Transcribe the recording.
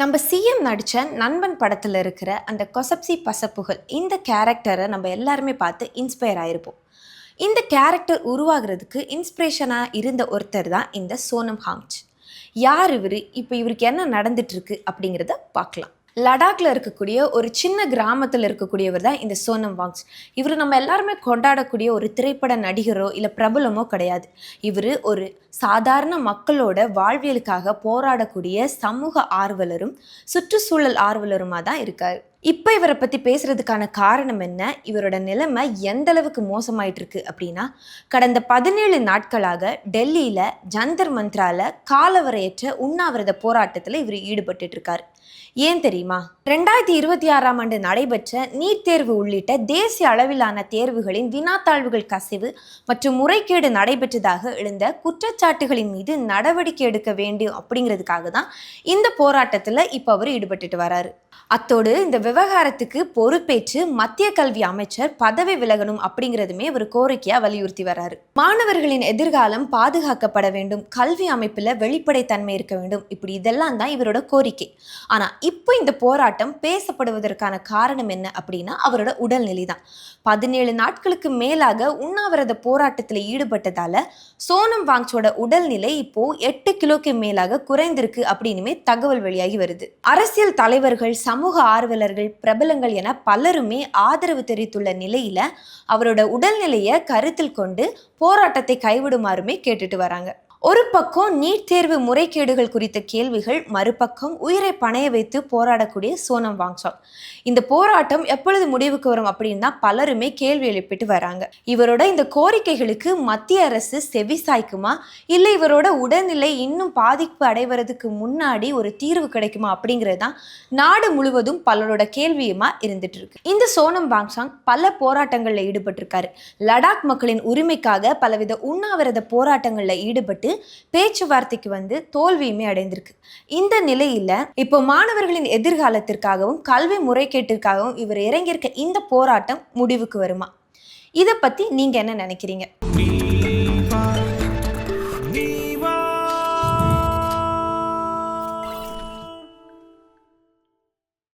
நம்ம சிஎம் நடித்த நண்பன் படத்தில் இருக்கிற அந்த கொசப்சி பசப்புகள் இந்த கேரக்டரை நம்ம எல்லாருமே பார்த்து இன்ஸ்பயர் ஆகிருப்போம். இந்த கேரக்டர் உருவாகிறதுக்கு இன்ஸ்பிரேஷனாக இருந்த ஒருத்தர் தான் இந்த சோனம் வாங்ச். யார் இவர், இப்போ இவருக்கு என்ன நடந்துட்டுருக்கு அப்படிங்கிறத பார்க்கலாம். லடாக்ல இருக்கக்கூடிய ஒரு சின்ன கிராமத்தில் இருக்கக்கூடியவர் தான் இந்த சோனம் வாங்ச். இவர் நம்ம எல்லாருமே கொண்டாடக்கூடிய ஒரு திரைப்பட நடிகரோ இல்லை பிரபலமோ கிடையாது. இவர் ஒரு சாதாரண மக்களோட வாழ்வியலுக்காக போராடக்கூடிய சமூக ஆர்வலரும் சுற்றுச்சூழல் ஆர்வலருமா தான் இருக்கார். இப்போ இவரை பற்றி பேசுறதுக்கான காரணம் என்ன, இவரோட நிலைமை எந்த அளவுக்கு மோசமாயிட்டு இருக்கு அப்படின்னா, கடந்த 17 நாட்களாக டெல்லியில் ஜந்தர் மந்த்ரால காலவரையற்ற உண்ணாவிரத போராட்டத்தில் இவர் ஈடுபட்டு இருக்காரு. ஏன் தெரியுமா? 2026ஆம் ஆண்டு நடைபெற்ற நீட் தேர்வு உள்ளிட்ட தேசிய அளவிலான தேர்வுகளின் வினாத்தாள்வுகள் கசிவு மற்றும் முறைகேடு நடைபெற்றதாக எழுந்த குற்றச்சாட்டுகளின் மீது நடவடிக்கை எடுக்க வேண்டும் அப்படிங்கிறதுக்காக தான் இந்த போராட்டத்தில் இப்போ அவர் ஈடுபட்டுட்டு வராரு. அத்தோடு இந்த விவகாரத்துக்கு பொறுப்பேற்று மத்திய கல்வி அமைச்சர் பதவி விலகணும் அப்படிங்கிறதுமே ஒரு கோரிக்கையா வலியுறுத்தி வராரு. மாணவர்களின் எதிர்காலம் பாதுகாக்கப்பட வேண்டும், கல்வி அமைப்புல வெளிப்படைத்தன்மை இருக்க வேண்டும், இப்படி இதெல்லாம் தான் இவரோட கோரிக்கை. ஆனா இப்போ இந்த போராட்டம் பேசப்படுவதற்கான காரணம் என்ன அப்படின்னா அவரோட உடல்நிலை தான். 17 நாட்களுக்கு மேலாக உண்ணாவிரத போராட்டத்தில் ஈடுபட்டதால சோனம் வாங்சோட உடல்நிலை இப்போ 8 கிலோக்கு மேலாக குறைந்திருக்கு அப்படின்னுமே தகவல் வெளியாகி வருது. அரசியல் தலைவர்கள், சமூக ஆர்வலர்கள், பிரபலங்கள் என பலருமே ஆதரவு தெரிவித்துள்ள நிலையில அவரோட உடல்நிலையை கருத்தில் கொண்டு போராட்டத்தை கைவிடுமாறுமே கேட்டுட்டு வராங்க. ஒரு பக்கம் நீட் தேர்வு முறைகேடுகள் குறித்த கேள்விகள், மறுபக்கம் உயிரை பணைய வைத்து போராடக்கூடிய சோனம் வாங்சா. இந்த போராட்டம் எப்பொழுது முடிவுக்கு வரும் அப்படின்னு தான் பலருமே கேள்வி எழுப்பிட்டு வராங்க. இவரோட இந்த கோரிக்கைகளுக்கு மத்திய அரசு செவி சாய்க்குமா, இல்லை இவரோட உடல்நிலை இன்னும் பாதிப்பு அடைவதற்கு முன்னாடி ஒரு தீர்வு கிடைக்குமா அப்படிங்கிறது தான் நாடு முழுவதும் பலரோட கேள்வியுமா இருந்துட்டு இருக்கு. இந்த சோனம் வாங்சாங் பல போராட்டங்களில் ஈடுபட்டிருக்காரு. லடாக் மக்களின் உரிமைக்காக பலவித உண்ணாவிரத போராட்டங்களில் ஈடுபட்டு பேச்சுவார்த்தைக்கு வந்து தோல்வியுமே அடைந்திருக்கு. இந்த நிலையில இப்போ மாணவர்களின் எதிர்காலத்திற்காகவும் கல்வி முறைகேட்டிற்காகவும் இவர் இறங்கியிருக்க இந்த போராட்டம் முடிவுக்கு வருமா? இதை பத்தி நீங்க என்ன நினைக்கிறீங்க?